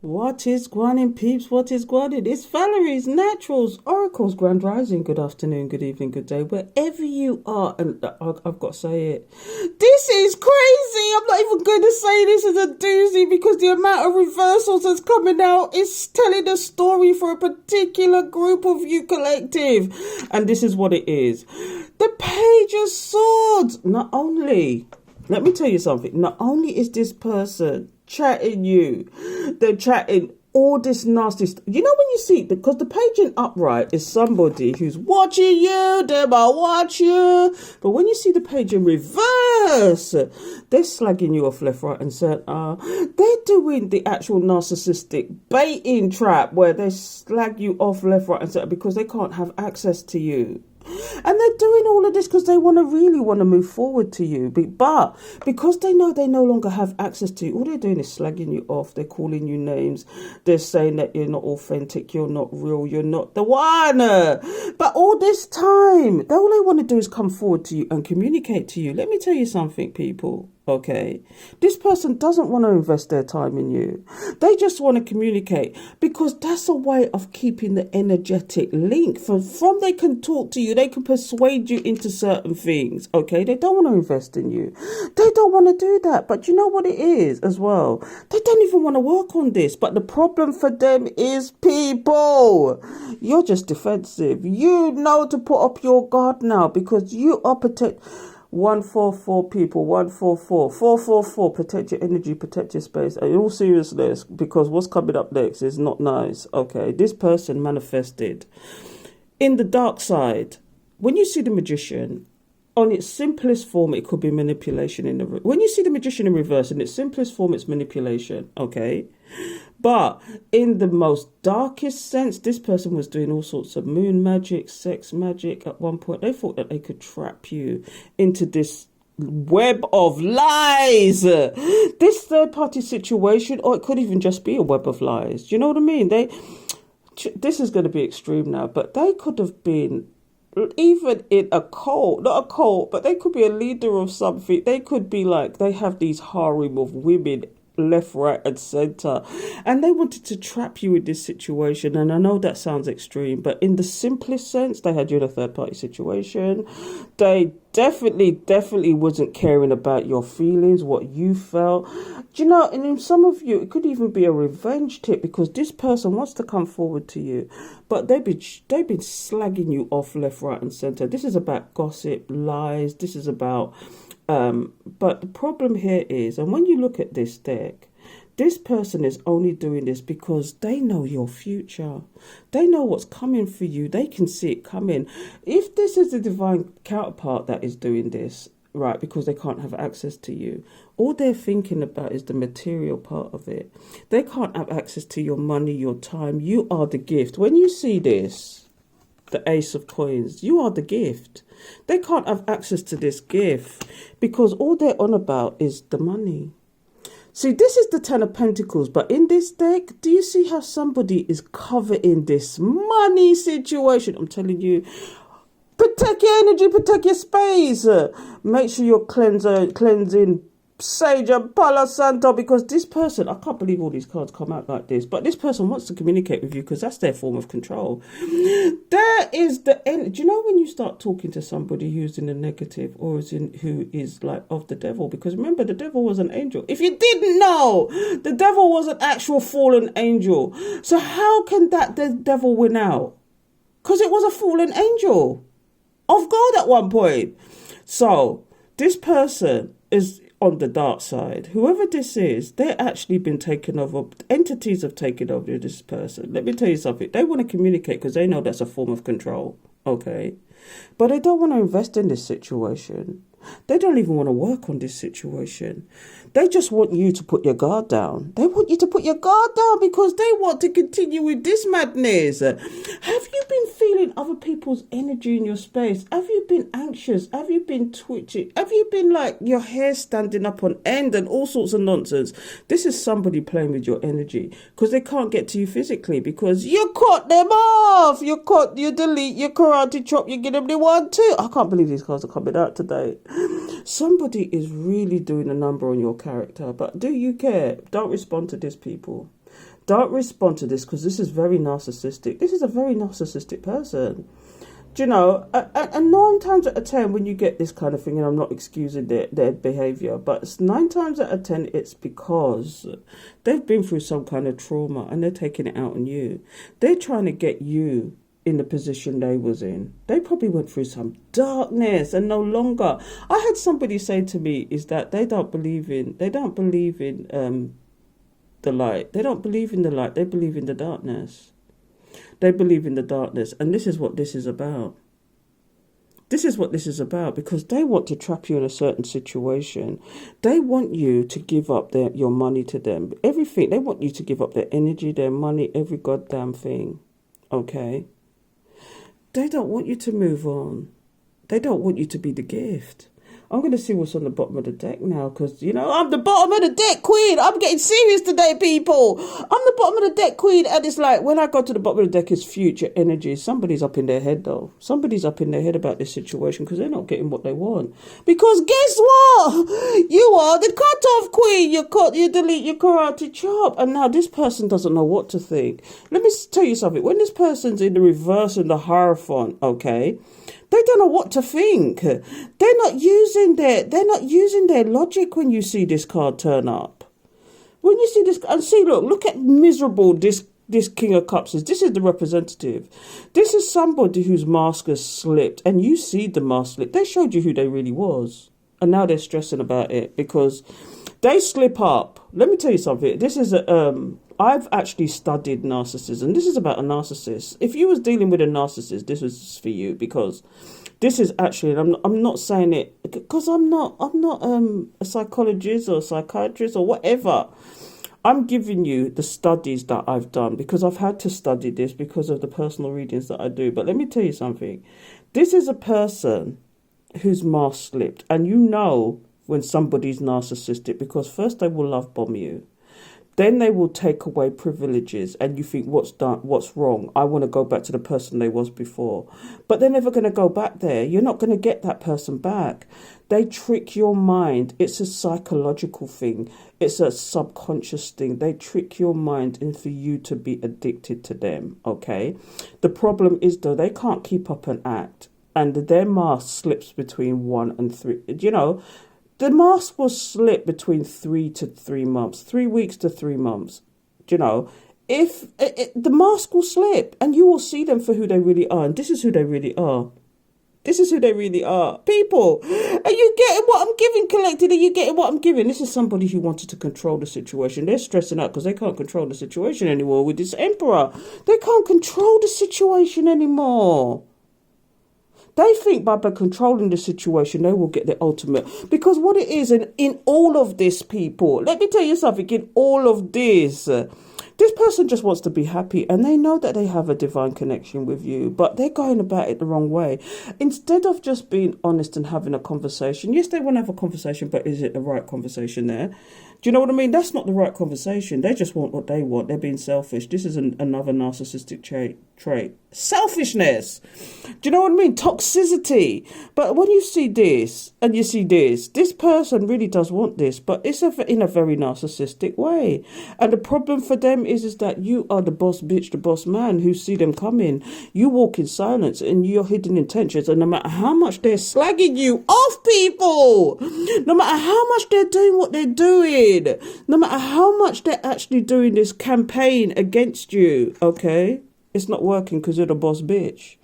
What is Guanin, peeps? What is Guanin? It's Valerie's Naturals, Oracles, Grand Rising. Good afternoon, good evening, good day, wherever you are. And I've got to say it. This is crazy. I'm not even going to say this is a doozy because the amount of reversals that's coming out is telling a story for a particular group of you collective. And this is what it is. The Page of Swords. Not only, let me tell you something, not only is this person chatting you, they're chatting all this nasty stuff. You know when you see, because the page in upright is somebody who's watching you, they might watch you, but when you see the page in reverse, they're slagging you off left, right and centre. They're doing the actual narcissistic baiting trap where they slag you off left, right and centre because they can't have access to you. And they're doing all of this because they really want to move forward to you. But because they know they no longer have access to you, all they're doing is slagging you off. They're calling you names. They're saying that you're not authentic, you're not real, you're not the one. But all this time, all they want to do is come forward to you and communicate to you. Let me tell you something, people. Okay, this person doesn't want to invest their time in you. They just want to communicate because that's a way of keeping the energetic link. From they can talk to you, they can persuade you into certain things. Okay, they don't want to invest in you. They don't want to do that. But you know what it is as well? They don't even want to work on this. But the problem for them is people. You're just defensive. You know to put up your guard now because you are protect. 144 people, 144, 444, protect your energy, protect your space. In all seriousness, because what's coming up next is not nice. Okay, this person manifested in the dark side. When you see the Magician, on its simplest form, it could be manipulation. When you see the Magician in reverse, in its simplest form, it's manipulation. Okay. But in the most darkest sense, this person was doing all sorts of moon magic, sex magic. At one point, they thought that they could trap you into this web of lies. This third-party situation, or it could even just be a web of lies. Do you know what I mean? This is going to be extreme now, but they could have been even in a cult, not a cult, but they could be a leader of something. They could be like, they have these harem of women left, right and centre, and they wanted to trap you in this situation. And I know that sounds extreme, but in the simplest sense, they had you in a third party situation. They definitely wasn't caring about your feelings, what you felt. Do you know, and in some of you, it could even be a revenge tip because this person wants to come forward to you, but they've been slagging you off left, right and centre. This is about gossip, lies. This is about but the problem here is, and when you look at this deck, this person is only doing this because they know your future. They know what's coming for you. They can see it coming. If this is the divine counterpart that is doing this, right, because they can't have access to you, all they're thinking about is the material part of it. They can't have access to your money, your time. You are the gift. When you see this, the Ace of Coins, you are the gift. They can't have access to this gift because all they're on about is the money. See, this is the Ten of Pentacles, but in this deck, do you see how somebody is coveting this money situation? I'm telling you, protect your energy, protect your space. Make sure you're cleansing Sage and Palo Santo, because this person, I can't believe all these cards come out like this, but this person wants to communicate with you because that's their form of control. There is the end. Do you know when you start talking to somebody who's in the negative or who is like of the devil? Because remember, the devil was an angel. If you didn't know, the devil was an actual fallen angel. So how can the devil win out? Because it was a fallen angel of God at one point. So this person is on the dark side. Whoever this is, they're actually been taken over. Entities have taken over this person. Let me tell you something. They want to communicate because they know that's a form of control. Okay. But they don't want to invest in this situation. They don't even want to work on this situation. They just want you to put your guard down. They want you to put your guard down because they want to continue with this madness. Have you been feeling other people's energy in your space? Have you been anxious? Have you been twitching? Have you been like your hair standing up on end and all sorts of nonsense? This is somebody playing with your energy because they can't get to you physically because you cut them off. You delete, you karate chop, you get them they want to. I can't believe these cards are coming out today. Somebody is really doing a number on your character, but do you care? Don't respond to this, people. Don't respond to this because this is very narcissistic. This is a very narcissistic person. Do you know, and 9 times out of 10 when you get this kind of thing, and I'm not excusing their behaviour, but it's 9 times out of 10 it's because they've been through some kind of trauma and they're taking it out on you. They're trying to get you in the position they was in. They probably went through some darkness and no longer. I had somebody say to me is that they don't believe in the light. They don't believe in the light. They believe in the darkness. They believe in the darkness, and this is what this is about. This is what this is about, because they want to trap you in a certain situation. They want you to give up your money to them. Everything. They want you to give up their energy, their money, every goddamn thing. Okay? They don't want you to move on. They don't want you to be the gift. I'm going to see what's on the bottom of the deck now, because, you know, I'm the bottom of the deck queen. I'm getting serious today, people. I'm the bottom of the deck queen, and it's like, when I go to the bottom of the deck, it's future energy. Somebody's up in their head, though. Somebody's up in their head about this situation, because they're not getting what they want. Because guess what? You are the cut-off queen. You delete your karate chop, and now this person doesn't know what to think. Let me tell you something. When this person's in the reverse in the Hierophant, okay, they don't know what to think. They're not using their logic when you see this card turn up. When you see this, and see, look at miserable this King of Cups is. This is the representative. This is somebody whose mask has slipped, and you see the mask slip. They showed you who they really was, and now they're stressing about it because they slip up. Let me tell you something. This is I've actually studied narcissism. This is about a narcissist. If you was dealing with a narcissist, this was for you, because this is actually, and I'm not saying it because I'm not a psychologist or a psychiatrist or whatever. I'm giving you the studies that I've done, because I've had to study this because of the personal readings that I do. But let me tell you something. This is a person whose mask slipped, and you know when somebody's narcissistic, because first they will love bomb you. Then they will take away privileges, and you think, what's wrong? I want to go back to the person they was before. But they're never going to go back there. You're not going to get that person back. They trick your mind. It's a psychological thing. It's a subconscious thing. They trick your mind and for you to be addicted to them, okay? The problem is, though, they can't keep up an act, and their mask slips between 1 and 3. You know, the mask will slip between 3 to 3 months, 3 weeks to 3 months. Do you know, if the mask will slip, and you will see them for who they really are. And this is who they really are. This is who they really are. People, are you getting what I'm giving, collected? Are you getting what I'm giving? This is somebody who wanted to control the situation. They're stressing out because they can't control the situation anymore with this emperor. They can't control the situation anymore. They think by controlling the situation, they will get the ultimate. Because what it is, in all of this, people, let me tell you something, in all of this person just wants to be happy, and they know that they have a divine connection with you, but they're going about it the wrong way. Instead of just being honest and having a conversation, yes, they want to have a conversation, but is it the right conversation there? Do you know what I mean? That's not the right conversation. They just want what they want. They're being selfish. This is another narcissistic trait. Selfishness. Do you know what I mean? Toxicity. But when you see this and you see this person really does want this, but it's in a very narcissistic way. And the problem for them is that you are the boss bitch, the boss man who see them coming. You walk in silence and your hidden intentions. And no matter how much they're slagging you off, people, no matter how much they're doing what they're doing, no matter how much they're actually doing this campaign against you, okay, it's not working because you're the boss bitch.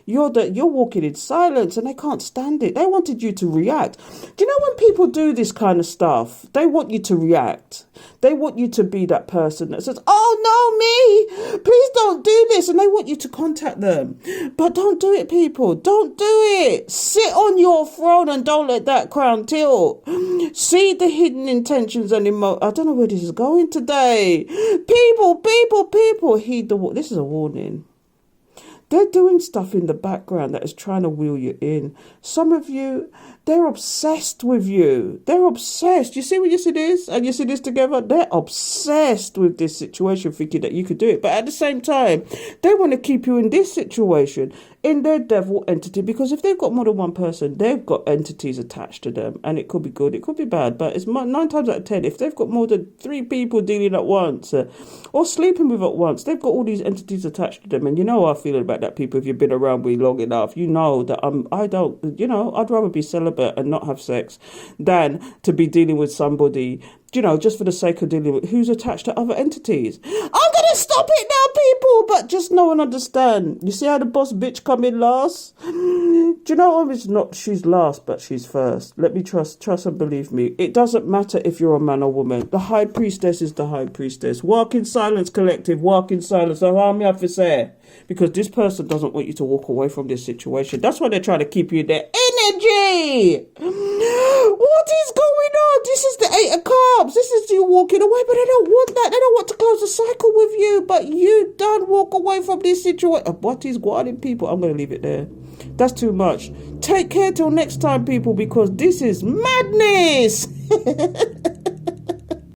You're walking in silence, and they can't stand it. They wanted you to react. Do you know when people do this kind of stuff, they want you to react. They want you to be that person that says, oh no, me, please don't do this. And they want you to contact them. But don't do it, people. Don't do it. Sit on your throne and don't let that crown tilt. See the hidden intentions and I don't know where this is going today. People, heed this is a warning. They're doing stuff in the background that is trying to wheel you in. Some of you, they're obsessed with you. They're obsessed. You see when you see this and you see this together? They're obsessed with this situation, thinking that you could do it. But at the same time, they want to keep you in this situation, in their devil entity, because if they've got more than one person, they've got entities attached to them. And it could be good, it could be bad. But it's 9 times out of 10, if they've got more than 3 people dealing at once or sleeping with at once, they've got all these entities attached to them. And you know how I feel about that, people. If you've been around me long enough, you know that I'd rather be celibate and not have sex than to be dealing with somebody, just for the sake of dealing with who's attached to other entities. I'm gonna stop it now, people, but just know and understand. You see how the boss bitch come in last? Do you know it's not she's last, but she's first. Let me trust and believe me. It doesn't matter if you're a man or woman. The high priestess is the high priestess. Walk in silence, collective. Walk in silence. Allow me have to say. Because this person doesn't want you to walk away from this situation. That's why they're trying to keep you in their energy. What is going on? This is the 8 of Cups. This is you walking away, but they don't want that. They don't want to close the cycle with you. But you don't walk away from this situation. What is guarding people? I'm going to leave it there. That's too much. Take care till next time, people, because this is madness.